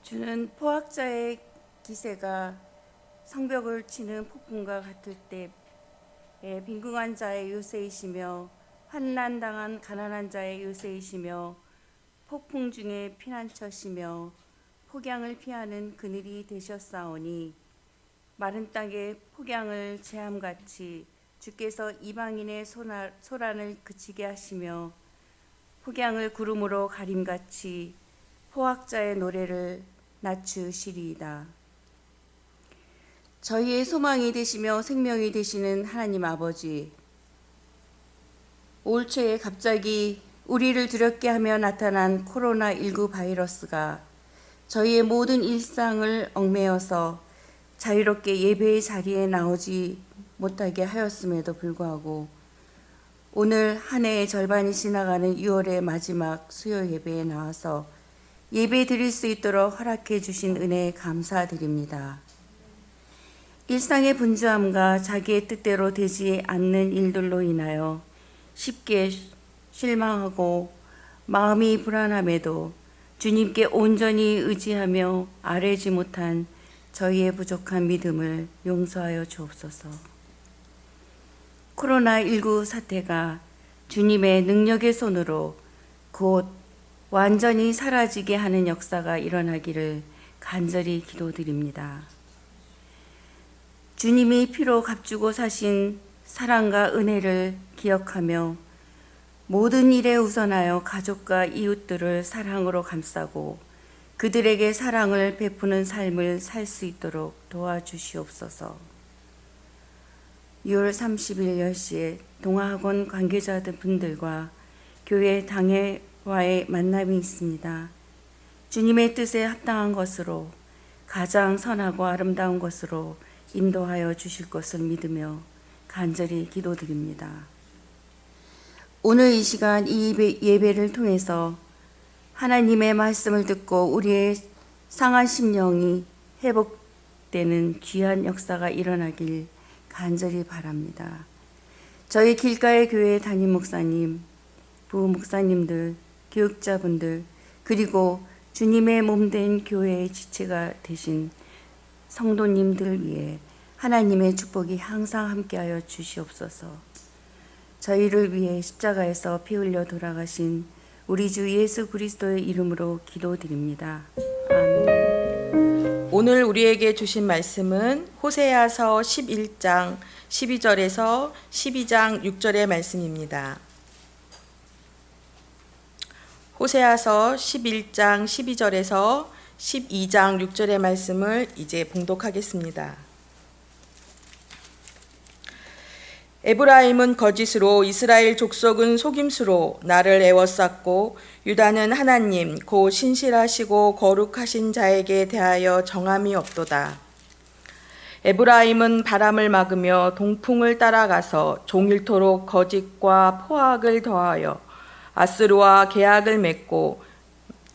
주는 포악자의 기세가 성벽을 치는 폭풍과 같을 때에 빈궁한 자의 요새이시며 환난당한 가난한 자의 요새이시며 폭풍 중에 피난처시며 폭양을 피하는 그늘이 되셨사오니 마른 땅에 폭양을 제함같이 주께서 이방인의 소란을 그치게 하시며 폭양을 구름으로 가림같이 포악자의 노래를 낮추시리이다. 저희의 소망이 되시며 생명이 되시는 하나님 아버지, 올 초에 갑자기 우리를 두렵게 하며 나타난 코로나19 바이러스가 저희의 모든 일상을 얽매여서 자유롭게 예배의 자리에 나오지 못하게 하였음에도 불구하고 오늘 한 해의 절반이 지나가는 6월의 마지막 수요 예배에 나와서 예배 드릴 수 있도록 허락해 주신 은혜에 감사드립니다. 일상의 분주함과 자기의 뜻대로 되지 않는 일들로 인하여 쉽게 실망하고 마음이 불안함에도 주님께 온전히 의지하며 아뢰지 못한 저희의 부족한 믿음을 용서하여 주옵소서. 코로나19 사태가 주님의 능력의 손으로 곧 완전히 사라지게 하는 역사가 일어나기를 간절히 기도드립니다. 주님이 피로 값주고 사신 사랑과 은혜를 기억하며 모든 일에 우선하여 가족과 이웃들을 사랑으로 감싸고 그들에게 사랑을 베푸는 삶을 살 수 있도록 도와주시옵소서. 6월 30일 10시에 동아학원 관계자들 분들과 교회 당회와의 만남이 있습니다. 주님의 뜻에 합당한 것으로 가장 선하고 아름다운 것으로 인도하여 주실 것을 믿으며 간절히 기도드립니다. 오늘 이 시간 이 예배를 통해서 하나님의 말씀을 듣고 우리의 상한 심령이 회복되는 귀한 역사가 일어나길 간절히 바랍니다. 저희 길가의 교회 담임 목사님, 부부 목사님들, 교육자분들, 그리고 주님의 몸된 교회의 지체가 되신 성도님들 위해 하나님의 축복이 항상 함께하여 주시옵소서. 저희를 위해 십자가에서 피 흘려 돌아가신 우리 주 예수 그리스도의 이름으로 기도드립니다. 아멘. 오늘 우리에게 주신 말씀은 호세아서 11장 12절에서 12장 6절의 말씀입니다. 호세아서 11장 12절에서 12장 6절의 말씀을 이제 봉독하겠습니다. 에브라임은 거짓으로 이스라엘 족속은 속임수로 나를 애워쌌고 유다는 하나님 곧 신실하시고 거룩하신 자에게 대하여 정함이 없도다. 에브라임은 바람을 막으며 동풍을 따라가서 종일토록 거짓과 포악을 더하여 아스루와 계약을 맺고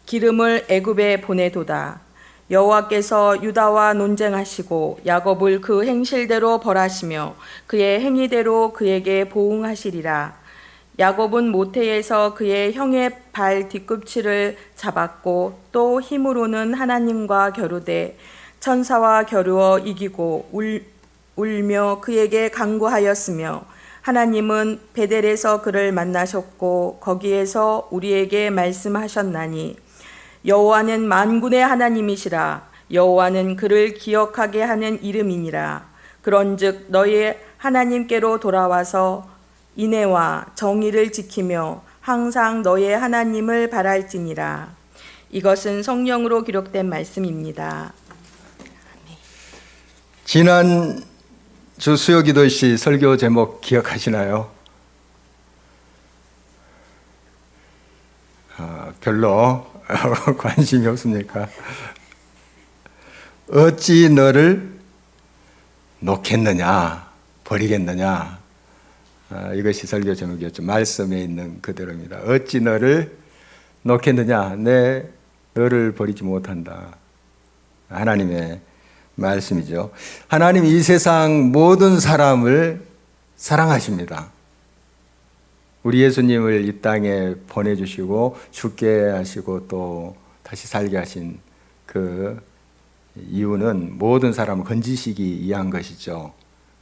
기름을 애굽에 보내도다. 여호와께서 유다와 논쟁하시고 야곱을 그 행실대로 벌하시며 그의 행위대로 그에게 보응하시리라. 야곱은 모태에서 그의 형의 발 뒤꿈치를 잡았고 또 힘으로는 하나님과 겨루되 천사와 겨루어 이기고 울며 그에게 간구하였으며 하나님은 베델에서 그를 만나셨고 거기에서 우리에게 말씀하셨나니 여호와는 만군의 하나님이시라. 여호와는 그를 기억하게 하는 이름이니라. 그런즉 너희 하나님께로 돌아와서 인애와 정의를 지키며 항상 너의 하나님을 바랄지니라. 이것은 성령으로 기록된 말씀입니다. 지난 주 수요기도 시 설교 제목 기억하시나요? 별로 관심이 없습니까? 어찌 너를 놓겠느냐, 버리겠느냐. 이것이 설교 제목이었죠. 말씀에 있는 그대로입니다. 어찌 너를 놓겠느냐, 너를 버리지 못한다. 하나님의 말씀이죠. 하나님 이 세상 모든 사람을 사랑하십니다. 우리 예수님을 이 땅에 보내주시고 죽게 하시고 또 다시 살게 하신 그 이유는 모든 사람을 건지시기 위한 것이죠.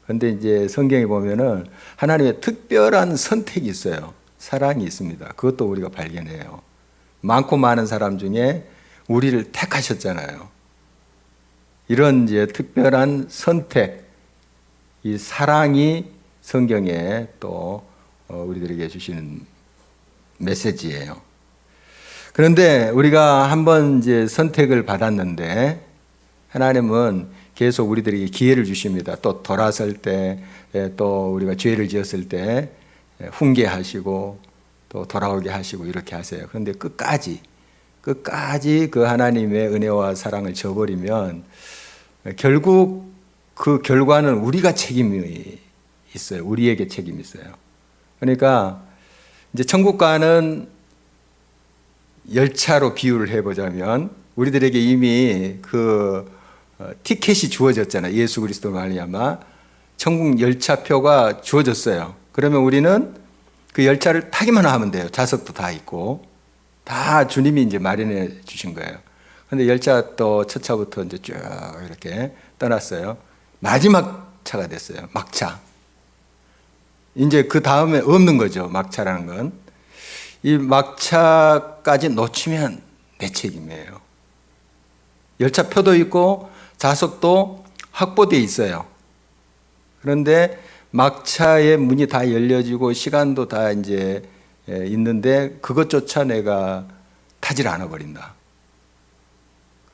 그런데 이제 성경에 보면은 하나님의 특별한 선택이 있어요. 사랑이 있습니다. 그것도 우리가 발견해요. 많고 많은 사람 중에 우리를 택하셨잖아요. 이런 이제 특별한 선택, 이 사랑이 성경에 또 우리들에게 주시는 메시지예요. 그런데 우리가 한번 이제 선택을 받았는데 하나님은 계속 우리들에게 기회를 주십니다. 또 돌아설 때, 또 우리가 죄를 지었을 때 훈계하시고 또 돌아오게 하시고 이렇게 하세요. 그런데 끝까지 그 하나님의 은혜와 사랑을 저버리면 결국 그 결과는 우리가 책임이 있어요. 우리에게 책임이 있어요. 그러니까 이제 천국 가는 열차로 비유를 해보자면 우리들에게 이미 그 티켓이 주어졌잖아요. 예수 그리스도 말미암아 천국 열차표가 주어졌어요. 그러면 우리는 그 열차를 타기만 하면 돼요. 좌석도 다 있고 다 주님이 이제 마련해 주신 거예요. 그런데 열차 또 첫 차부터 이제 쭉 이렇게 떠났어요. 마지막 차가 됐어요. 막차. 이제 그 다음에 없는 거죠. 막차라는 건. 이 막차까지 놓치면 내 책임이에요. 열차표도 있고 좌석도 확보되어 있어요. 그런데 막차의 문이 다 열려지고 시간도 다 이제 있는데 그것조차 내가 타질 않아 버린다.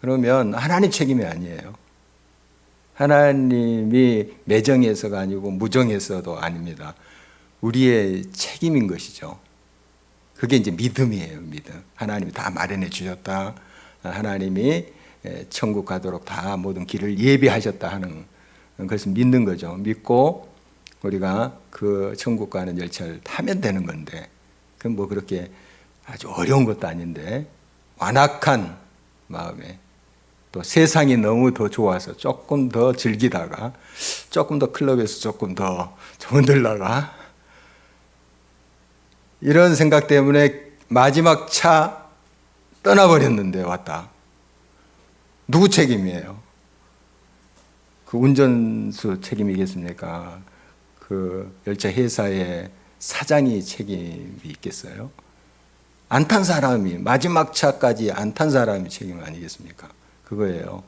그러면 하나님 책임이 아니에요. 하나님이 매정해서가 아니고 무정해서도 아닙니다. 우리의 책임인 것이죠. 그게 이제 믿음이에요. 믿음. 하나님이 다 마련해 주셨다. 하나님이 천국 가도록 다 모든 길을 예비하셨다 하는 것을 믿는 거죠. 믿고 우리가 그 천국 가는 열차를 타면 되는 건데 그건 뭐 그렇게 아주 어려운 것도 아닌데 완악한 마음에 또 세상이 너무 더 좋아서 조금 더 즐기다가 조금 더 클럽에서 조금 더 흔들다가 이런 생각 때문에 마지막 차 떠나버렸는데 왔다. 누구 책임이에요? 그 운전수 책임이겠습니까? 그 열차 회사의 사장이 책임이 있겠어요? 안 탄 사람이 마지막 차까지 안 탄 사람이 책임 아니겠습니까? 그거예요.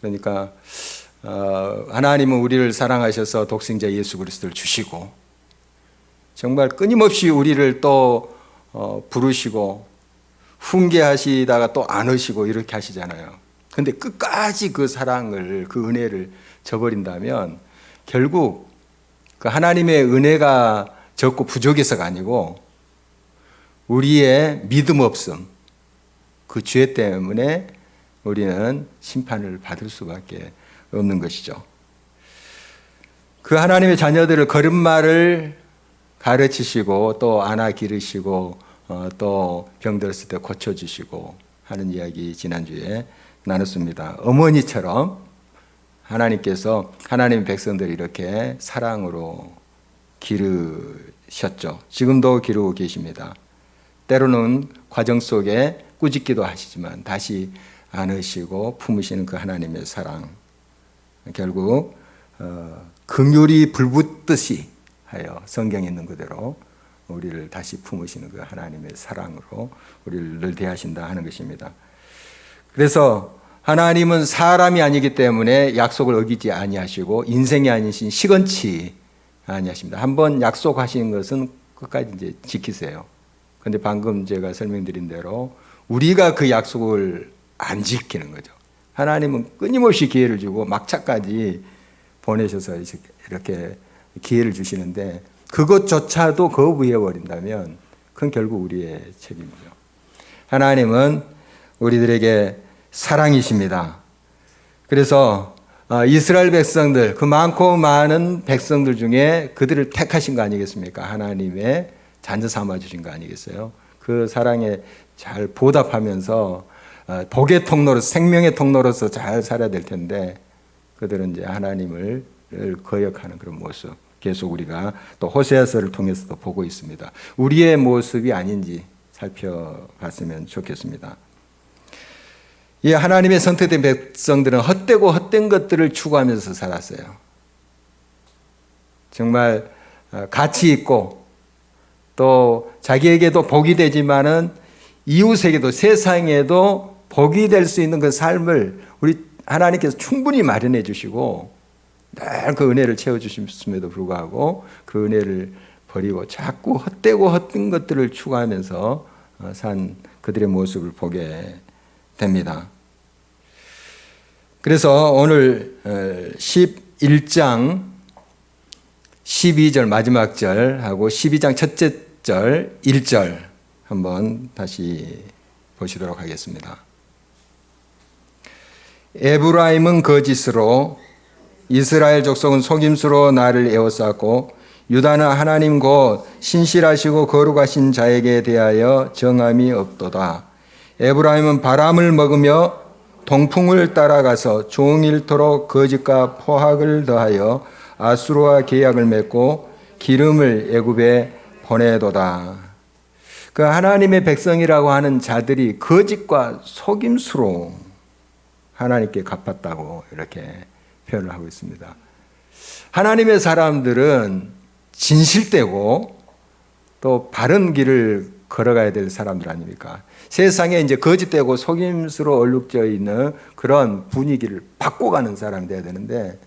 그러니까 하나님은 우리를 사랑하셔서 독생자 예수 그리스도를 주시고 정말 끊임없이 우리를 또 부르시고 훈계하시다가 또 안으시고 이렇게 하시잖아요. 근데 끝까지 그 사랑을 그 은혜를 저버린다면 결국 그 하나님의 은혜가 적고 부족해서가 아니고 우리의 믿음 없음 그 죄 때문에 우리는 심판을 받을 수밖에 없는 것이죠. 그 하나님의 자녀들을 걸음마를 가르치시고 또 안아 기르시고 또 병들었을 때 고쳐주시고 하는 이야기 지난주에 나눴습니다. 어머니처럼 하나님께서 하나님의 백성들을 이렇게 사랑으로 기르셨죠. 지금도 기르고 계십니다. 때로는 과정 속에 꾸짖기도 하시지만 다시 안으시고 품으시는 그 하나님의 사랑 결국 긍휼이 불붙듯이 하여 성경에 있는 그대로 우리를 다시 품으시는 그 하나님의 사랑으로 우리를 늘 대하신다 하는 것입니다. 그래서 하나님은 사람이 아니기 때문에 약속을 어기지 아니하시고 인생이 아니신 시건치 아니하십니다. 한번 약속하신 것은 끝까지 이제 지키세요. 그런데 방금 제가 설명드린 대로 우리가 그 약속을 안 지키는 거죠. 하나님은 끊임없이 기회를 주고 막차까지 보내셔서 이렇게 기회를 주시는데 그것조차도 거부해버린다면 그건 결국 우리의 책임이죠. 하나님은 우리들에게 사랑이십니다. 그래서 이스라엘 백성들, 그 많고 많은 백성들 중에 그들을 택하신 거 아니겠습니까? 하나님의 자녀 삼아주신 거 아니겠어요? 그 사랑에 잘 보답하면서 복의 통로로서 생명의 통로로서 잘 살아야 될 텐데 그들은 이제 하나님을 거역하는 그런 모습 계속 우리가 또 호세아서를 통해서도 보고 있습니다. 우리의 모습이 아닌지 살펴봤으면 좋겠습니다. 이 하나님의 선택된 백성들은 헛되고 헛된 것들을 추구하면서 살았어요. 정말 가치 있고 또 자기에게도 복이 되지만은 이웃에게도 세상에도 복이 될 수 있는 그 삶을 우리 하나님께서 충분히 마련해 주시고 늘 그 은혜를 채워주셨음에도 불구하고 그 은혜를 버리고 자꾸 헛되고 헛된 것들을 추구하면서 산 그들의 모습을 보게 됩니다. 그래서 오늘 11장 12절 마지막 절하고 12장 첫째 절 1절 한번 다시 보시도록 하겠습니다. 에브라임은 거짓으로 이스라엘 족속은 속임수로 나를 에워쌌고 유다는 하나님 곧 신실하시고 거룩하신 자에게 대하여 정함이 없도다. 에브라임은 바람을 먹으며 동풍을 따라가서 종일토록 거짓과 포악을 더하여 아수르와 계약을 맺고 기름을 애굽에 보내도다. 그 하나님의 백성이라고 하는 자들이 거짓과 속임수로 하나님께 갚았다고 이렇게 표현을 하고 있습니다. 하나님의 사람들은 진실되고 또 바른 길을 걸어가야 될 사람들 아닙니까? 세상에 이제 거짓되고 속임수로 얼룩져 있는 그런 분위기를 바꿔가는 사람이 돼야 되는데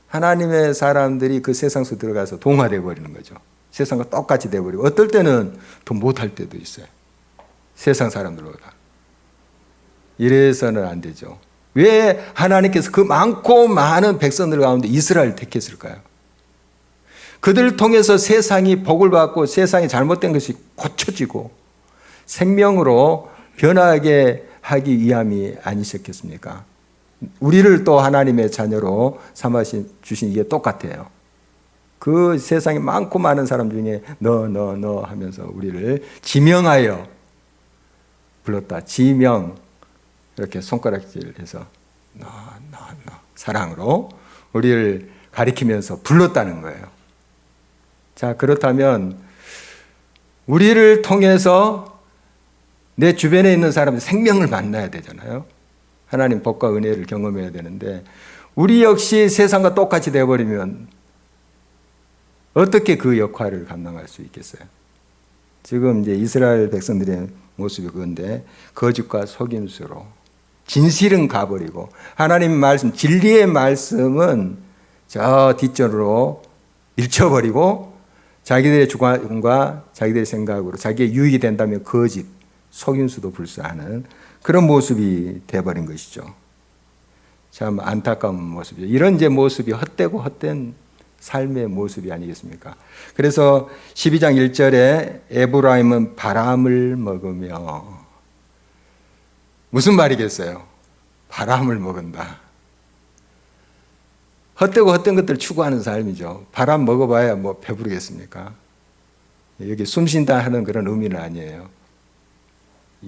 하나님의 사람들이 그 세상 속 들어가서 동화되어 버리는 거죠. 세상과 똑같이 되어버리고 어떨 때는 더 못할 때도 있어요. 세상 사람들보다. 이래서는 안 되죠. 왜 하나님께서 그 많고 많은 백성들 가운데 이스라엘을 택했을까요? 그들을 통해서 세상이 복을 받고 세상이 잘못된 것이 고쳐지고 생명으로 변하게 하기 위함이 아니셨겠습니까? 우리를 또 하나님의 자녀로 삼아 주신 이게 똑같아요. 그 세상에 많고 많은 사람 중에 너 하면서 우리를 지명하여 불렀다. 지명 이렇게 손가락질해서 너 사랑으로 우리를 가리키면서 불렀다는 거예요. 자, 그렇다면 우리를 통해서 내 주변에 있는 사람들 생명을 만나야 되잖아요. 하나님 복과 은혜를 경험해야 되는데 우리 역시 세상과 똑같이 되어버리면 어떻게 그 역할을 감당할 수 있겠어요? 지금 이제 이스라엘 백성들의 모습이 그건데 거짓과 속임수로 진실은 가버리고 하나님 말씀 진리의 말씀은 저 뒷전으로 밀쳐버리고 자기들의 주관과 자기들의 생각으로 자기의 유익이 된다면 거짓, 속임수도 불사하는 그런 모습이 되어버린 것이죠. 참 안타까운 모습이죠. 이런 이제 모습이 헛되고 헛된 삶의 모습이 아니겠습니까? 그래서 12장 1절에 에브라임은 바람을 먹으며 무슨 말이겠어요? 바람을 먹은다. 헛되고 헛된 것들 추구하는 삶이죠. 바람 먹어봐야 뭐 배부르겠습니까? 여기 숨쉰다 하는 그런 의미는 아니에요.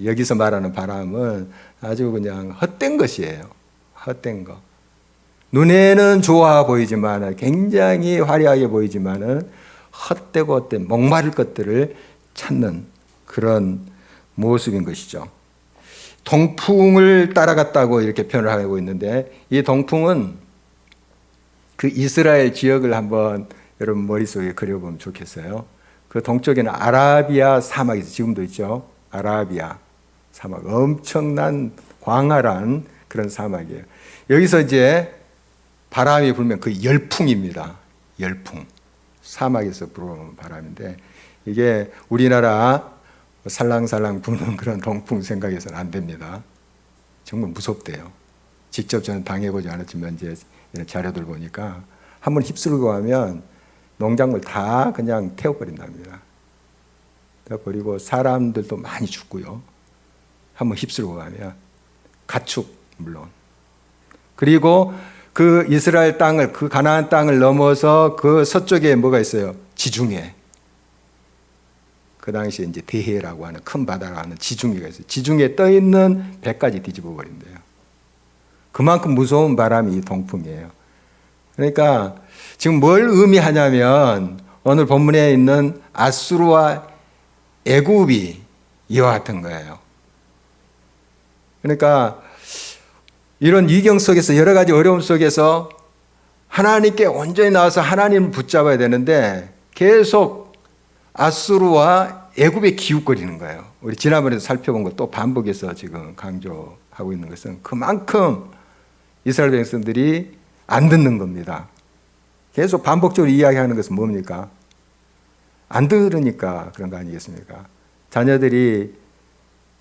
여기서 말하는 바람은 아주 그냥 헛된 것이에요. 헛된 거. 눈에는 좋아 보이지만 굉장히 화려하게 보이지만은 헛되고 헛된 목마를 것들을 찾는 그런 모습인 것이죠. 동풍을 따라갔다고 이렇게 표현을 하고 있는데 이 동풍은 그 이스라엘 지역을 한번 여러분 머릿속에 그려보면 좋겠어요. 그 동쪽에는 아라비아 사막이 지금도 있죠. 아라비아 사막, 엄청난 광활한 그런 사막이에요. 여기서 이제 바람이 불면 그 열풍입니다. 열풍. 사막에서 불어오는 바람인데 이게 우리나라 살랑살랑 부는 그런 동풍 생각해서는 안 됩니다. 정말 무섭대요. 직접 저는 당해보지 않았지만 이제 이런 자료들 보니까 한번 휩쓸고 가면 농작물 다 그냥 태워버린답니다. 버리고 사람들도 많이 죽고요. 한번 휩쓸고 가면 가축 물론. 그리고 그 이스라엘 땅을 그 가나안 땅을 넘어서 그 서쪽에 뭐가 있어요? 지중해. 그 당시에 이제 대해라고 하는 큰 바다라고 하는 지중해가 있어요. 지중해에 떠 있는 배까지 뒤집어 버린대요. 그만큼 무서운 바람이 동풍이에요. 그러니까 지금 뭘 의미하냐면 오늘 본문에 있는 아수르와 애굽이 이와 같은 거예요. 그러니까 이런 위경 속에서 여러 가지 어려움 속에서 하나님께 온전히 나와서 하나님을 붙잡아야 되는데 계속 아수르와 애굽에 기웃거리는 거예요. 우리 지난번에 살펴본 것 또 반복해서 지금 강조하고 있는 것은 그만큼 이스라엘 백성들이 안 듣는 겁니다. 계속 반복적으로 이야기하는 것은 뭡니까? 안 들으니까 그런 거 아니겠습니까? 자녀들이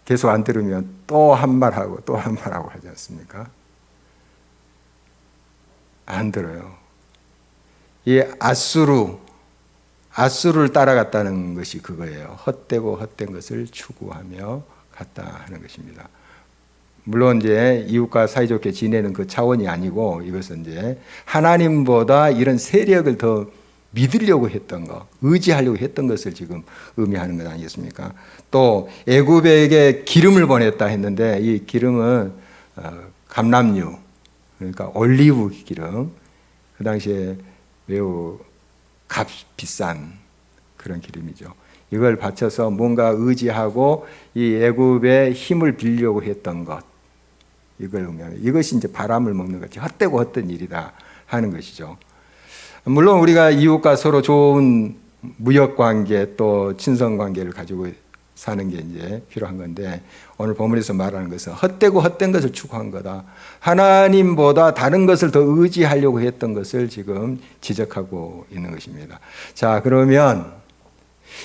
계속 안 들으면 또 한 말하고 또 한 말하고 하지 않습니까? 안 들어요. 이 아수르를 따라갔다는 것이 그거예요. 헛되고 헛된 것을 추구하며 갔다 하는 것입니다. 물론 이제 이웃과 사이좋게 지내는 그 차원이 아니고 이것은 이제 하나님보다 이런 세력을 더 믿으려고 했던 것, 의지하려고 했던 것을 지금 의미하는 것 아니겠습니까? 또 애굽에게 기름을 보냈다 했는데 이 기름은 감람유, 그러니까 올리브 기름, 그 당시에 매우 비싼 그런 기름이죠. 이걸 바쳐서 뭔가 의지하고 이 애굽의 힘을 빌려고 했던 것, 이걸 의미하면 이것이 이제 바람을 먹는 것이 헛되고 헛된 일이다 하는 것이죠. 물론 우리가 이웃과 서로 좋은 무역 관계 또 친선 관계를 가지고 사는 게 이제 필요한 건데 오늘 본문에서 말하는 것은 헛되고 헛된 것을 추구한 거다. 하나님보다 다른 것을 더 의지하려고 했던 것을 지금 지적하고 있는 것입니다. 자, 그러면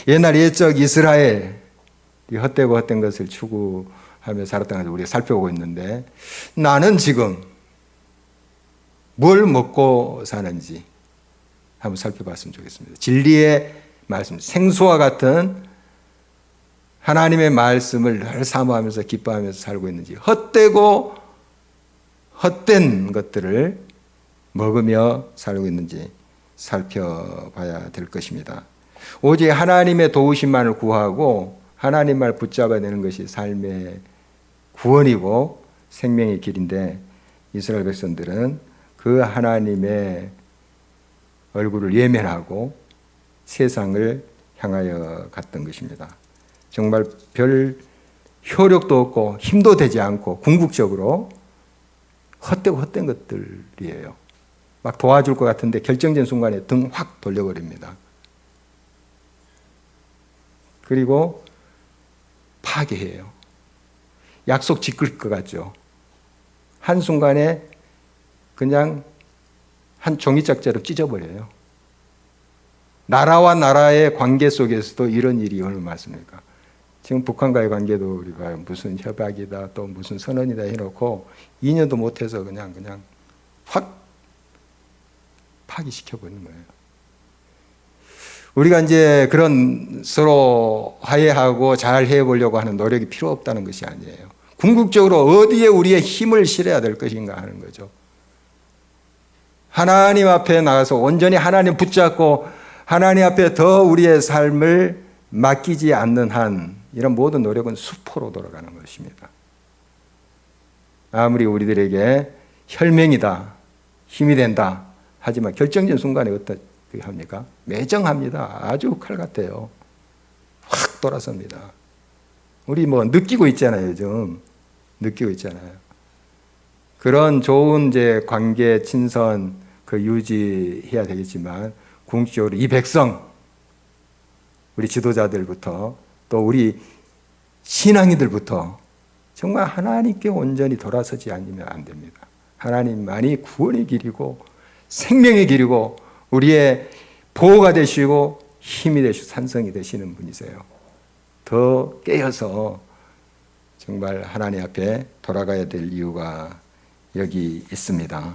옛날 옛적 이스라엘 이 헛되고 헛된 것을 추구하며 살았던 것을 우리가 살펴보고 있는데 나는 지금 뭘 먹고 사는지 한번 살펴봤으면 좋겠습니다. 진리의 말씀, 생수와 같은 하나님의 말씀을 늘 사모하면서 기뻐하면서 살고 있는지 헛되고 헛된 것들을 먹으며 살고 있는지 살펴봐야 될 것입니다. 오직 하나님의 도우심만을 구하고 하나님 말 붙잡아야 되는 것이 삶의 구원이고 생명의 길인데 이스라엘 백성들은 그 하나님의 얼굴을 예면하고 세상을 향하여 갔던 것입니다. 정말 별 효력도 없고 힘도 되지 않고 궁극적으로 헛되고 헛된 것들이에요. 막 도와줄 것 같은데 결정적인 순간에 등 확 돌려버립니다. 그리고 파괴해요. 약속 지킬 것 같죠. 한순간에 그냥 한 종이짝자로 찢어버려요. 나라와 나라의 관계 속에서도 이런 일이 얼마나 많습니까? 지금 북한과의 관계도 우리가 무슨 협약이다 또 무슨 선언이다 해놓고 2년도 못해서 그냥 확 파기시켜버리는 거예요. 우리가 이제 그런 서로 화해하고 잘 해보려고 하는 노력이 필요 없다는 것이 아니에요. 궁극적으로 어디에 우리의 힘을 실어야 될 것인가 하는 거죠. 하나님 앞에 나가서 온전히 하나님 붙잡고 하나님 앞에 더 우리의 삶을 맡기지 않는 한 이런 모든 노력은 수포로 돌아가는 것입니다. 아무리 우리들에게 혈맹이다, 힘이 된다 하지만 결정적인 순간에 어떻게 합니까? 매정합니다. 아주 칼 같아요. 확 돌아섭니다. 우리 뭐 느끼고 있잖아요. 요즘 느끼고 있잖아요. 그런 좋은 이제 관계 친선 그 유지해야 되겠지만 궁극적으로 이 백성 우리 지도자들부터 또 우리 신앙인들부터 정말 하나님께 온전히 돌아서지 않으면 안 됩니다. 하나님만이 구원의 길이고 생명의 길이고 우리의 보호가 되시고 힘이 되시고 산성이 되시는 분이세요. 더 깨어서 정말 하나님 앞에 돌아가야 될 이유가 여기 있습니다.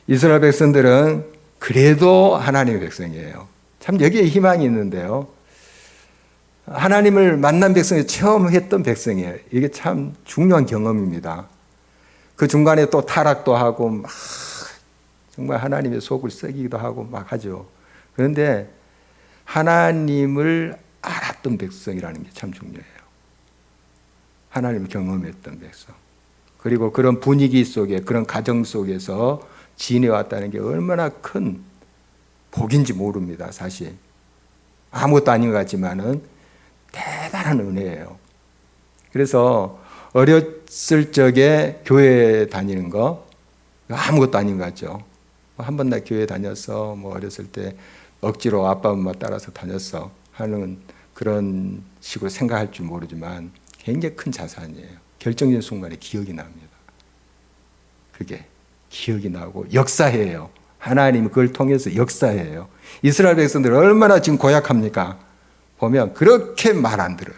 이스라엘 백성들은 그래도 하나님의 백성이에요. 참 여기에 희망이 있는데요. 하나님을 만난 백성이 처음 했던 백성이에요. 이게 참 중요한 경험입니다. 그 중간에 또 타락도 하고 막 정말 하나님의 속을 썩이기도 하고 막 하죠. 그런데 하나님을 알았던 백성이라는 게 참 중요해요. 하나님을 경험했던 백성. 그리고 그런 분위기 속에 그런 가정 속에서 지내왔다는 게 얼마나 큰 복인지 모릅니다. 사실 아무것도 아닌 것 같지만은 대단한 은혜예요. 그래서 어렸을 적에 교회 다니는 거 아무것도 아닌 것 같죠. 한 번 나 교회 다녔어. 뭐 어렸을 때 억지로 아빠 엄마 따라서 다녔어 하는 그런 식으로 생각할 줄 모르지만 굉장히 큰 자산이에요. 결정적인 순간에 기억이 납니다. 그게 기억이 나고 역사해요. 하나님이 그걸 통해서 역사해요. 이스라엘 백성들 얼마나 지금 고약합니까? 보면 그렇게 말 안 들어요.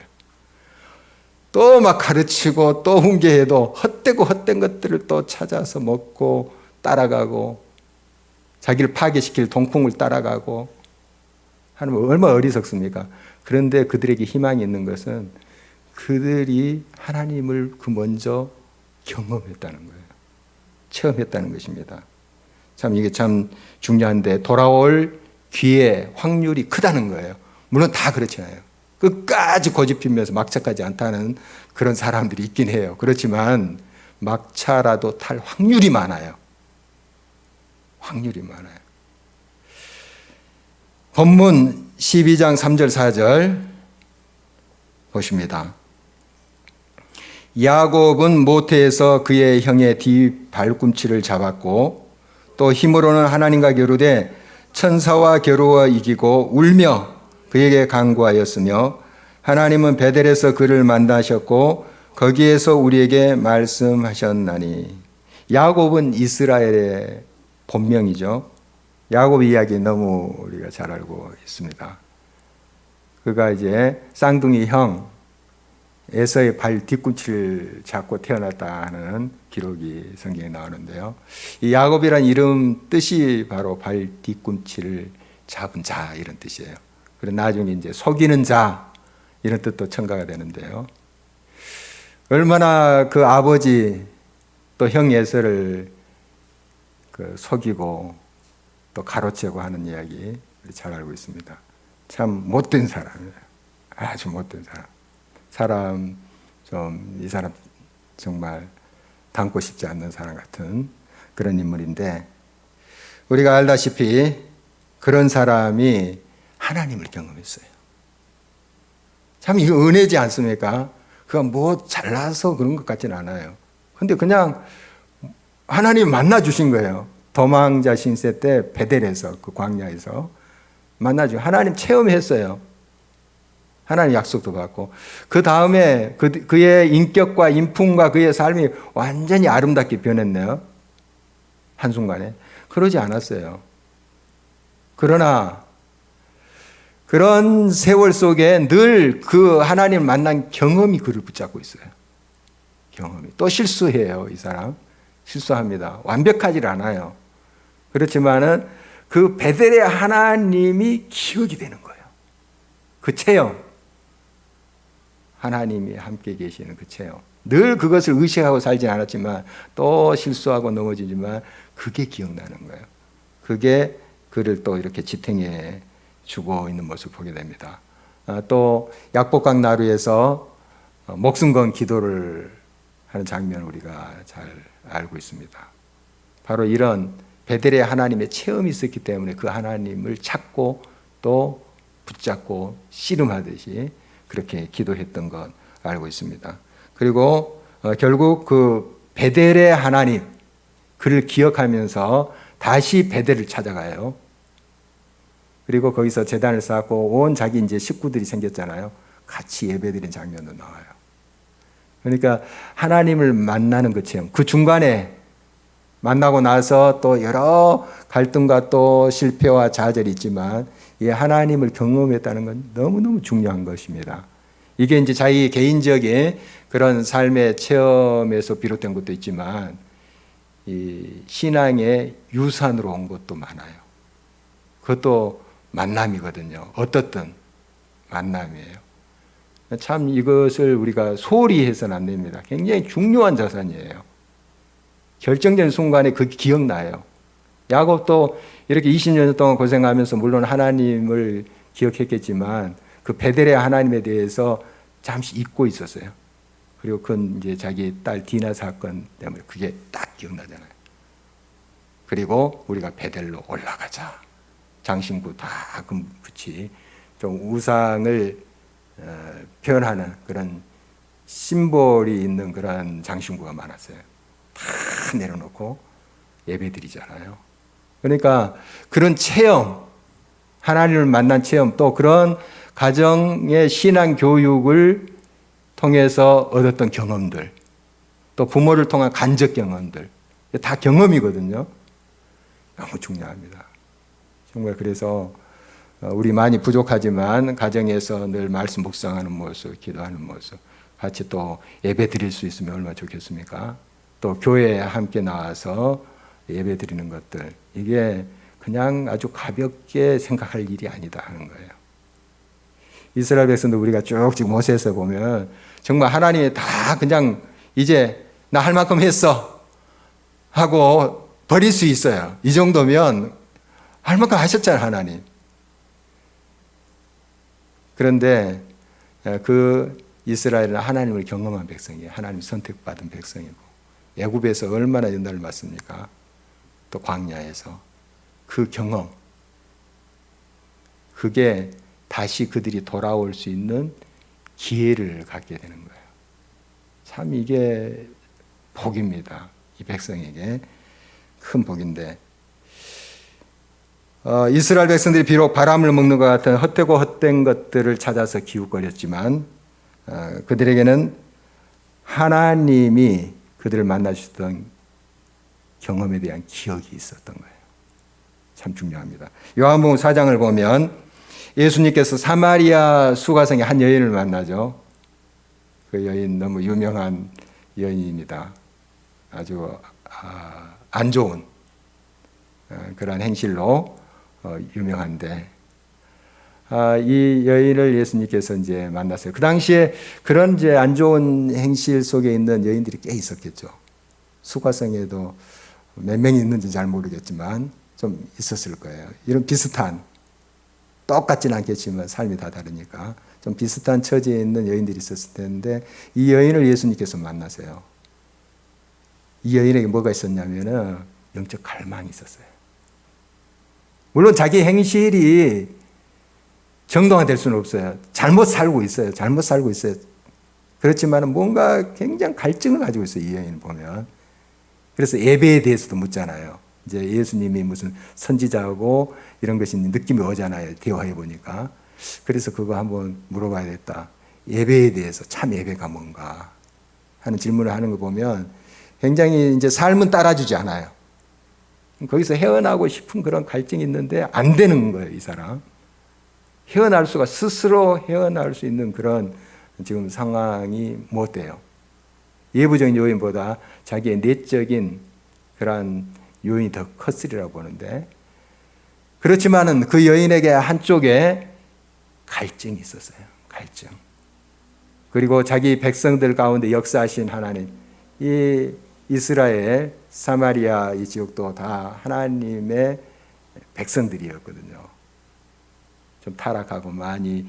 또 막 가르치고 또 훈계해도 헛되고 헛된 것들을 또 찾아서 먹고 따라가고 자기를 파괴시킬 동풍을 따라가고 하는 얼마나 어리석습니까? 그런데 그들에게 희망이 있는 것은 그들이 하나님을 그 먼저 경험했다는 거예요. 체험했다는 것입니다. 참 이게 참 중요한데 돌아올 기회 확률이 크다는 거예요. 물론 다 그렇지 않아요. 끝까지 고집피면서 막차까지 안 타는 그런 사람들이 있긴 해요. 그렇지만 막차라도 탈 확률이 많아요. 확률이 많아요. 본문 12장 3절 4절 보십니다. 야곱은 모태에서 그의 형의 뒤 발꿈치를 잡았고 또 힘으로는 하나님과 겨루되 천사와 겨루어 이기고 울며 그에게 간구하였으며 하나님은 베델에서 그를 만나셨고 거기에서 우리에게 말씀하셨나니. 야곱은 이스라엘의 본명이죠. 야곱 이야기 너무 우리가 잘 알고 있습니다. 그가 이제 쌍둥이 형 에서의 발 뒤꿈치를 잡고 태어났다 하는 기록이 성경에 나오는데요. 이 야곱이란 이름 뜻이 바로 발 뒤꿈치를 잡은 자 이런 뜻이에요. 그리고 나중에 이제 속이는 자 이런 뜻도 첨가가 되는데요. 얼마나 그 아버지 또 형 에서를 그 속이고 또 가로채고 하는 이야기 잘 알고 있습니다. 참 못된 사람이에요. 아주 못된 사람. 이 사람 정말 닮고 싶지 않는 사람 같은 그런 인물인데 우리가 알다시피 그런 사람이 하나님을 경험했어요. 참 이거 은혜지 않습니까? 그가 뭐 잘나서 그런 것 같지는 않아요. 근데 그냥 하나님 만나주신 거예요. 도망자 신세 때 베델에서 그 광야에서 만나주고 하나님 체험했어요. 하나님 약속도 받고 그 다음에 그의 인격과 인품과 그의 삶이 완전히 아름답게 변했네요. 한순간에. 그러지 않았어요. 그러나 그런 세월 속에 늘 그 하나님 만난 경험이 그를 붙잡고 있어요. 경험이. 또 실수해요. 이 사람. 실수합니다. 완벽하지 않아요. 그렇지만은 그 베델의 하나님이 기억이 되는 거예요. 그 체험. 하나님이 함께 계시는 그 체험. 늘 그것을 의식하고 살진 않았지만 또 실수하고 넘어지지만 그게 기억나는 거예요. 그게 그를 또 이렇게 지탱해 주고 있는 모습을 보게 됩니다. 또 약복강 나루에서 목숨 건 기도를 하는 장면을 우리가 잘 알고 있습니다. 바로 이런 베델의 하나님의 체험이 있었기 때문에 그 하나님을 찾고 또 붙잡고 씨름하듯이 그렇게 기도했던 것 알고 있습니다. 그리고 결국 그 베델의 하나님 그를 기억하면서 다시 베델을 찾아가요. 그리고 거기서 제단을 쌓고 온 자기 이제 식구들이 생겼잖아요. 같이 예배드린 장면도 나와요. 그러니까 하나님을 만나는 그 체험, 그 중간에 만나고 나서 또 여러 갈등과 또 실패와 좌절이 있지만 이 하나님을 경험했다는 건 너무너무 중요한 것입니다. 이게 이제 자기 개인적인 그런 삶의 체험에서 비롯된 것도 있지만 이 신앙의 유산으로 온 것도 많아요. 그것도 만남이거든요. 어떻든 만남이에요. 참 이것을 우리가 소홀히 해서는 안 됩니다. 굉장히 중요한 자산이에요. 결정적인 순간에 그게 기억나요. 야곱도 이렇게 20년 동안 고생하면서 물론 하나님을 기억했겠지만 그 베델의 하나님에 대해서 잠시 잊고 있었어요. 그리고 그건 이제 자기 딸 디나 사건 때문에 그게 딱 기억나잖아요. 그리고 우리가 베델로 올라가자. 장신구 다 붙이 좀 우상을 표현하는 그런 심볼이 있는 그런 장신구가 많았어요. 다 내려놓고 예배드리잖아요. 그러니까 그런 체험, 하나님을 만난 체험, 또 그런 가정의 신앙 교육을 통해서 얻었던 경험들, 또 부모를 통한 간접 경험들, 다 경험이거든요. 너무 중요합니다. 정말 그래서 우리 많이 부족하지만 가정에서 늘 말씀 묵상하는 모습, 기도하는 모습, 같이 또 예배 드릴 수 있으면 얼마나 좋겠습니까? 또 교회에 함께 나와서 예배 드리는 것들, 이게 그냥 아주 가볍게 생각할 일이 아니다 하는 거예요. 이스라엘 백성도 우리가 쭉쭉 모세에서 보면 정말 하나님이 다 그냥 이제 나 할 만큼 했어 하고 버릴 수 있어요. 이 정도면 할 만큼 하셨잖아요, 하나님. 그런데 그 이스라엘은 하나님을 경험한 백성이에요. 하나님 선택받은 백성이고, 애굽에서 얼마나 연단을 받습니까? 또 광야에서 그 경험, 그게 다시 그들이 돌아올 수 있는 기회를 갖게 되는 거예요. 참 이게 복입니다. 이 백성에게 큰 복인데, 이스라엘 백성들이 비록 바람을 먹는 것 같은 헛되고 헛된 것들을 찾아서 기웃거렸지만 그들에게는 하나님이 그들을 만나주셨던 경험에 대한 기억이 있었던 거예요. 참 중요합니다. 요한복음 4장을 보면 예수님께서 사마리아 수가성의 한 여인을 만나죠. 그 여인 너무 유명한 여인입니다. 아주 안 좋은 그런 행실로 유명한데, 이 여인을 예수님께서 이제 만났어요. 그 당시에 그런 이제 안 좋은 행실 속에 있는 여인들이 꽤 있었겠죠. 수가성에도 몇 명이 있는지 잘 모르겠지만 좀 있었을 거예요. 이런 비슷한, 똑같지는 않겠지만 삶이 다 다르니까 좀 비슷한 처지에 있는 여인들이 있었을 텐데, 이 여인을 예수님께서 만나세요. 이 여인에게 뭐가 있었냐면은 영적 갈망이 있었어요. 물론 자기 행실이 정당화될 수는 없어요. 잘못 살고 있어요. 잘못 살고 있어요. 그렇지만 뭔가 굉장히 갈증을 가지고 있어요. 이 여인을 보면. 그래서 예배에 대해서도 묻잖아요. 이제 예수님이 무슨 선지자고 이런 것이 느낌이 오잖아요. 대화해 보니까. 그래서 그거 한번 물어봐야겠다. 예배에 대해서 참 예배가 뭔가 하는 질문을 하는 거 보면 굉장히 이제 삶은 따라주지 않아요. 거기서 헤어나고 싶은 그런 갈증이 있는데 안 되는 거예요, 이 사람. 헤어날 수가, 스스로 헤어날 수 있는 그런 지금 상황이 못 돼요. 예부적인 요인보다 자기의 내적인 그런 요인이 더 컸으리라고 보는데, 그렇지만은 그 여인에게 한쪽에 갈증이 있었어요. 갈증. 그리고 자기 백성들 가운데 역사하신 하나님, 이 이스라엘, 사마리아 이 지역도 다 하나님의 백성들이었거든요. 좀 타락하고 많이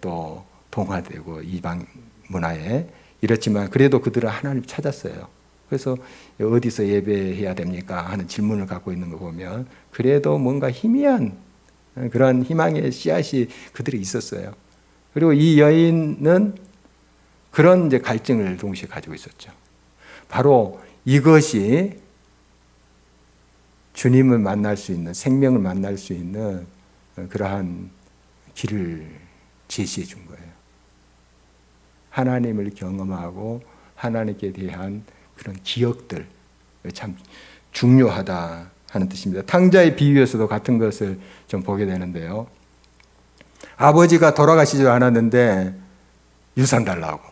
또 동화되고 이방 문화에 이렇지만 그래도 그들은 하나님을 찾았어요. 그래서 어디서 예배해야 됩니까? 하는 질문을 갖고 있는 거 보면 그래도 뭔가 희미한 그런 희망의 씨앗이 그들이 있었어요. 그리고 이 여인은 그런 이제 갈증을 동시에 가지고 있었죠. 바로 이것이 주님을 만날 수 있는, 생명을 만날 수 있는 그러한 길을 제시해 준 거예요. 하나님을 경험하고 하나님께 대한 그런 기억들, 참 중요하다 하는 뜻입니다. 탕자의 비유에서도 같은 것을 좀 보게 되는데요. 아버지가 돌아가시지 않았는데 유산 달라고.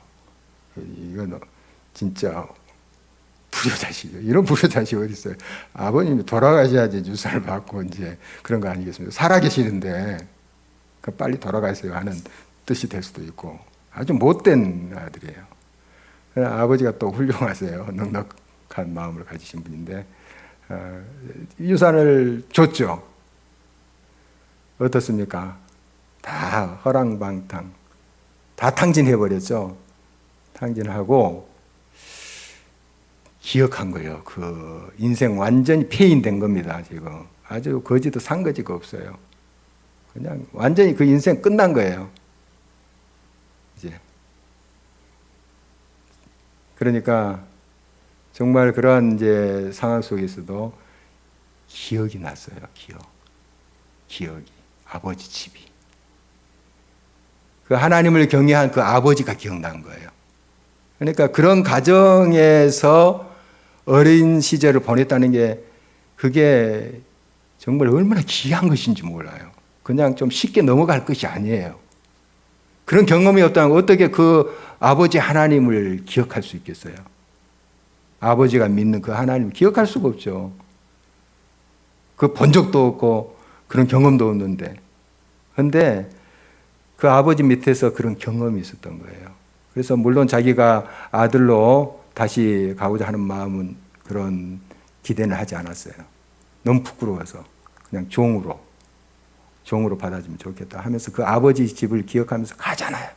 이건 진짜 불효자식이에요. 이런 불효자식이 어디 있어요? 아버님이 돌아가셔야지 유산을 받고 이제 그런 거 아니겠습니까? 살아계시는데 빨리 돌아가세요 하는 뜻이 될 수도 있고, 아주 못된 아들이에요. 아버지가 또 훌륭하세요. 넉넉한 마음을 가지신 분인데 유산을 줬죠. 어떻습니까? 다 허랑방탕, 다 탕진해버렸죠. 탕진하고 기억한 거예요. 그 인생 완전히 폐인된 겁니다. 지금 아주 거지도 상거지가 없어요. 그냥 완전히 그 인생 끝난 거예요. 이제 그러니까 정말 그러한 이제 상황 속에서도 기억이 났어요. 기억이 아버지 집이. 그 하나님을 경외한 그 아버지가 기억난 거예요. 그러니까 그런 가정에서 어린 시절을 보냈다는 게 그게 정말 얼마나 귀한 것인지 몰라요. 그냥 좀 쉽게 넘어갈 것이 아니에요. 그런 경험이 없다면 어떻게 그 아버지 하나님을 기억할 수 있겠어요? 아버지가 믿는 그 하나님을 기억할 수가 없죠. 그 본 적도 없고 그런 경험도 없는데. 그런데 그 아버지 밑에서 그런 경험이 있었던 거예요. 그래서 물론 자기가 아들로 다시 가고자 하는 마음은 그런 기대는 하지 않았어요. 너무 부끄러워서 그냥 종으로 받아주면 좋겠다 하면서 그 아버지 집을 기억하면서 가잖아요.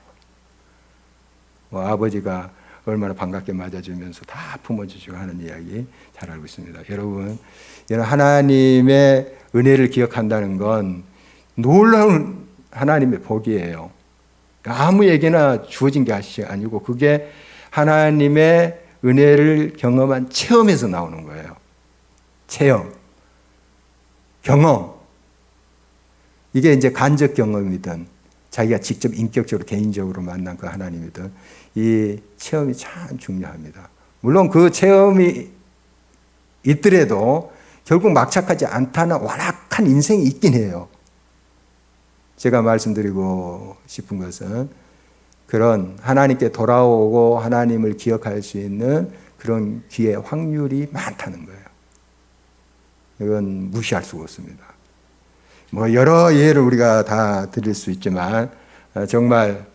아버지가 얼마나 반갑게 맞아주면서 다 품어주시고 하는 이야기 잘 알고 있습니다. 여러분, 하나님의 은혜를 기억한다는 건 놀라운 하나님의 복이에요. 아무에게나 주어진 게 아니고 그게 하나님의 은혜를 경험한 체험에서 나오는 거예요. 체험, 경험. 이게 이제 간접 경험이든 자기가 직접 인격적으로 개인적으로 만난 그 하나님이든 이 체험이 참 중요합니다. 물론 그 체험이 있더라도 결국 막착하지 않다는 완악한 인생이 있긴 해요. 제가 말씀드리고 싶은 것은 그런 하나님께 돌아오고 하나님을 기억할 수 있는 그런 기회 확률이 많다는 거예요. 이건 무시할 수가 없습니다. 여러 예를 우리가 다 드릴 수 있지만 정말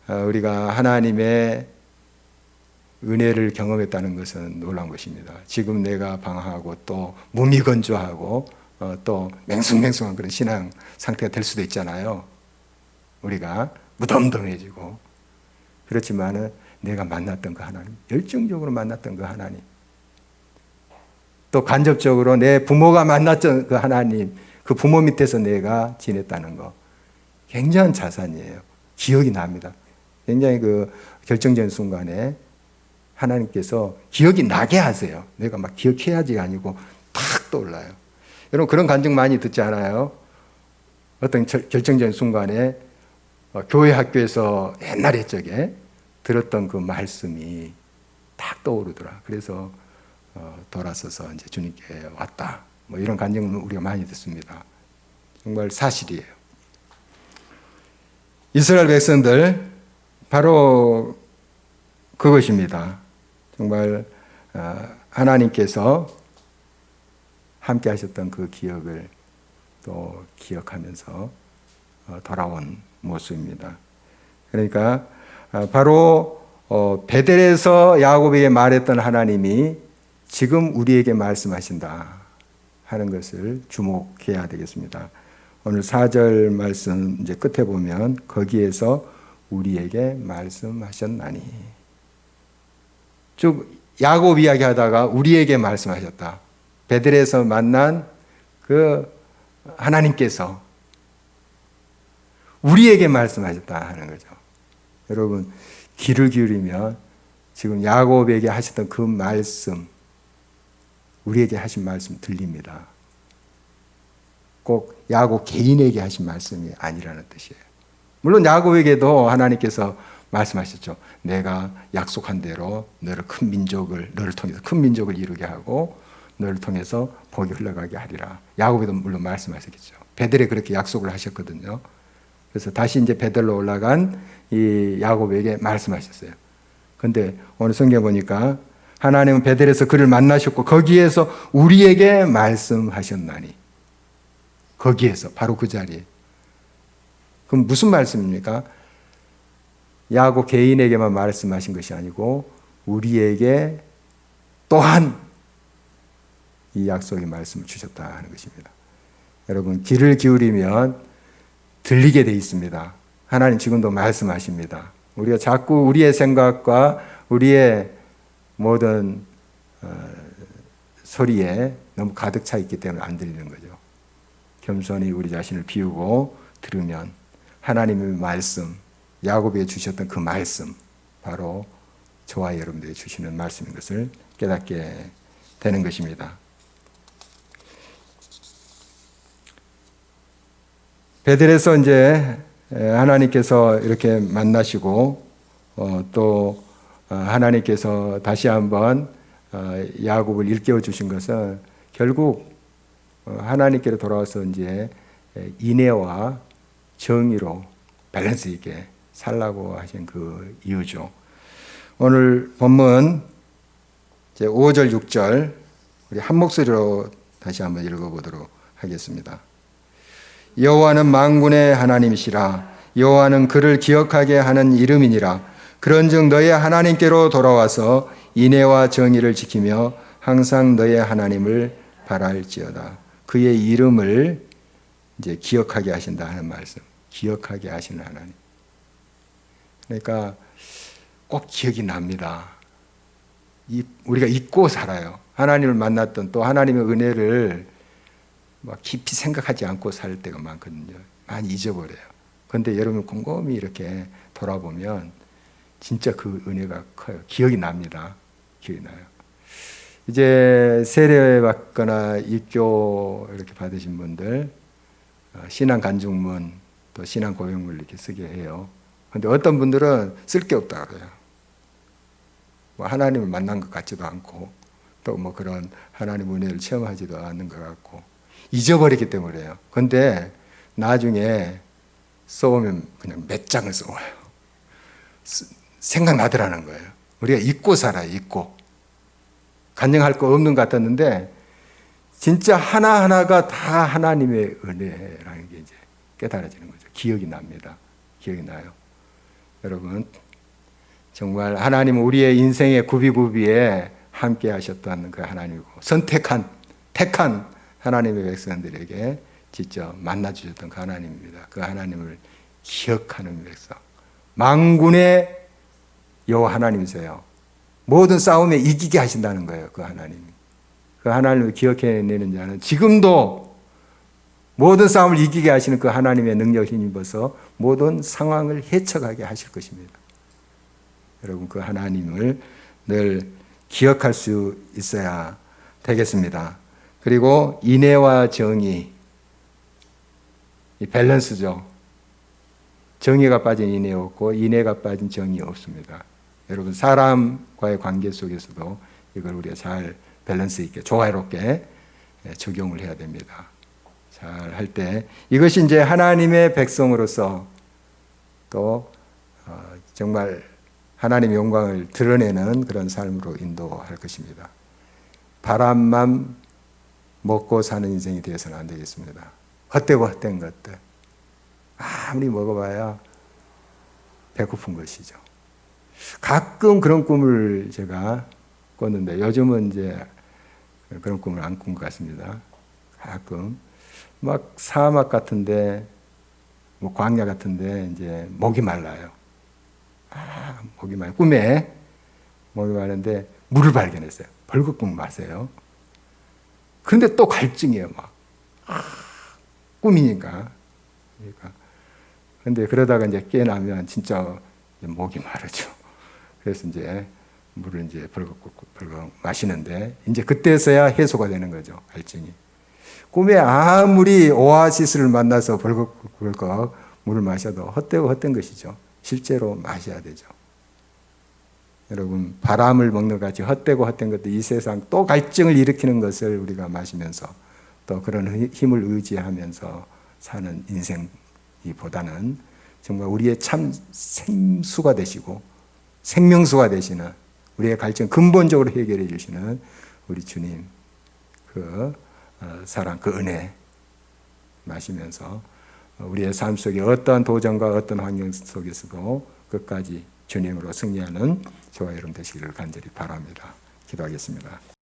우리가 하나님의 은혜를 경험했다는 것은 놀라운 것입니다. 지금 내가 방황하고 또 몸이 건조하고 또 맹숭맹숭한 그런 신앙 상태가 될 수도 있잖아요. 우리가 무덤덤해지고 그렇지만은 내가 만났던 그 하나님, 열정적으로 만났던 그 하나님, 또 간접적으로 내 부모가 만났던 그 하나님, 그 부모 밑에서 내가 지냈다는 거 굉장한 자산이에요. 기억이 납니다. 굉장히 그 결정적인 순간에 하나님께서 기억이 나게 하세요. 내가 막 기억해야지 아니고 탁 떠올라요. 여러분 그런 간증 많이 듣지 않아요? 어떤 결정적인 순간에 교회 학교에서 옛날 옛적에 들었던 그 말씀이 탁 떠오르더라. 그래서 돌아서서 이제 주님께 왔다. 이런 간증은 우리가 많이 듣습니다. 정말 사실이에요. 이스라엘 백성들 바로 그것입니다. 정말 하나님께서 함께 하셨던 그 기억을 또 기억하면서 돌아온 모습입니다. 그러니까 바로 베델에서 야곱에게 말했던 하나님이 지금 우리에게 말씀하신다 하는 것을 주목해야 되겠습니다. 오늘 4절 말씀 이제 끝에 보면 거기에서 우리에게 말씀하셨나니, 쭉 야곱 이야기하다가 우리에게 말씀하셨다. 베델에서 만난 그 하나님께서 우리에게 말씀하셨다 하는 거죠. 여러분 귀를 기울이면 지금 야곱에게 하셨던 그 말씀, 우리에게 하신 말씀 들립니다. 꼭 야곱 개인에게 하신 말씀이 아니라는 뜻이에요. 물론 야곱에게도 하나님께서 말씀하셨죠. 내가 약속한 대로 너를 통해서 큰 민족을 이루게 하고 너를 통해서 복이 흘러가게 하리라. 야곱에도 물론 말씀하셨겠죠. 베델에 그렇게 약속을 하셨거든요. 그래서 다시 이제 베델로 올라간 이 야곱에게 말씀하셨어요. 그런데 오늘 성경 보니까 하나님은 베델에서 그를 만나셨고 거기에서 우리에게 말씀하셨나니, 거기에서 바로 그 자리에. 그럼 무슨 말씀입니까? 야곱 개인에게만 말씀하신 것이 아니고 우리에게 또한 이 약속의 말씀을 주셨다 하는 것입니다. 여러분 귀를 기울이면 들리게 돼 있습니다. 하나님 지금도 말씀하십니다. 우리가 자꾸 우리의 생각과 우리의 모든 소리에 너무 가득 차 있기 때문에 안 들리는 거죠. 겸손히 우리 자신을 비우고 들으면 하나님의 말씀, 야곱에게 주셨던 그 말씀 바로 저와 여러분들이 주시는 말씀인 것을 깨닫게 되는 것입니다. 베델에서 이제 하나님께서 이렇게 만나시고 또 하나님께서 다시 한번 야곱을 일깨워 주신 것은 결국 하나님께로 돌아와서 이제 인애와 정의로 밸런스 있게 살라고 하신 그 이유죠. 오늘 본문 이제 5절, 6절 우리 한 목소리로 다시 한번 읽어보도록 하겠습니다. 여호와는 만군의 하나님이시라. 여호와는 그를 기억하게 하는 이름이니라. 그런즉 너의 하나님께로 돌아와서 인애와 정의를 지키며 항상 너의 하나님을 바랄지어다. 그의 이름을 이제 기억하게 하신다 하는 말씀. 기억하게 하시는 하나님. 그러니까 꼭 기억이 납니다. 우리가 잊고 살아요. 하나님을 만났던 또 하나님의 은혜를 막 깊이 생각하지 않고 살 때가 많거든요. 많이 잊어버려요. 그런데 여러분 곰곰이 이렇게 돌아보면 진짜 그 은혜가 커요. 기억이 납니다. 기억이 나요. 이제 세례받거나 입교 이렇게 받으신 분들 신앙 간증문 또 신앙 고백물 이렇게 쓰게 해요. 그런데 어떤 분들은 쓸 게 없다 그래요. 뭐 하나님을 만난 것 같지도 않고 또 뭐 그런 하나님 은혜를 체험하지도 않는 것 같고 잊어버리기 때문에요. 그런데 나중에 써오면 그냥 몇 장을 써와요. 생각나더라는 거예요. 우리가 잊고 살아요. 잊고. 간증할 거 없는 것 같았는데 진짜 하나하나가 다 하나님의 은혜라는 게 이제 깨달아지는 거죠. 기억이 납니다. 기억이 나요. 여러분 정말 하나님은 우리의 인생의 구비구비에 함께 하셨던 그 하나님이고 택한 하나님의 백성들에게 직접 만나주셨던 그 하나님입니다. 그 하나님을 기억하는 백성. 만군의 여호와 하나님이세요. 모든 싸움에 이기게 하신다는 거예요. 그 하나님. 그 하나님을 기억해내는 자는 지금도 모든 싸움을 이기게 하시는 그 하나님의 능력을 힘입어서 모든 상황을 헤쳐가게 하실 것입니다. 여러분 그 하나님을 늘 기억할 수 있어야 되겠습니다. 그리고 인애와 정의, 이 밸런스죠. 정의가 빠진 인애 없고 인애가 빠진 정의 없습니다. 여러분 사람과의 관계 속에서도 이걸 우리가 잘 밸런스 있게 조화롭게 적용을 해야 됩니다. 잘 할 때 이것이 이제 하나님의 백성으로서 또 정말 하나님의 영광을 드러내는 그런 삶으로 인도할 것입니다. 바람만 먹고 사는 인생이 되어서는 안 되겠습니다. 헛되고 헛된 것들 아무리 먹어봐야 배고픈 것이죠. 가끔 그런 꿈을 제가 꿨는데 요즘은 이제 그런 꿈을 안 꾼 것 같습니다. 가끔 막 사막 같은데 뭐 광야 같은데 이제 목이 말라요. 목이 말라. 꿈에 목이 마른데 물을 발견했어요. 벌겋고 마세요. 그런데 또 갈증이에요. 막 꿈이니까. 그런데 그러다가 이제 깨나면 진짜 목이 마르죠. 그래서 이제 물을 이제 벌겋 마시는데 이제 그때서야 해소가 되는 거죠. 갈증이. 꿈에 아무리 오아시스를 만나서 벌겋 물을 마셔도 헛되고 헛된 것이죠. 실제로 마셔야 되죠. 여러분 바람을 먹는 것 같이 헛되고 헛된 것도 이 세상 또 갈증을 일으키는 것을 우리가 마시면서 또 그런 힘을 의지하면서 사는 인생보다는 정말 우리의 참 생수가 되시고 생명수가 되시는 우리의 갈증 근본적으로 해결해 주시는 우리 주님 그 사랑 그 은혜 마시면서 우리의 삶 속에 어떠한 도전과 어떤 환경 속에서도 끝까지 주님으로 승리하는 저와 여러분 되시기를 간절히 바랍니다. 기도하겠습니다.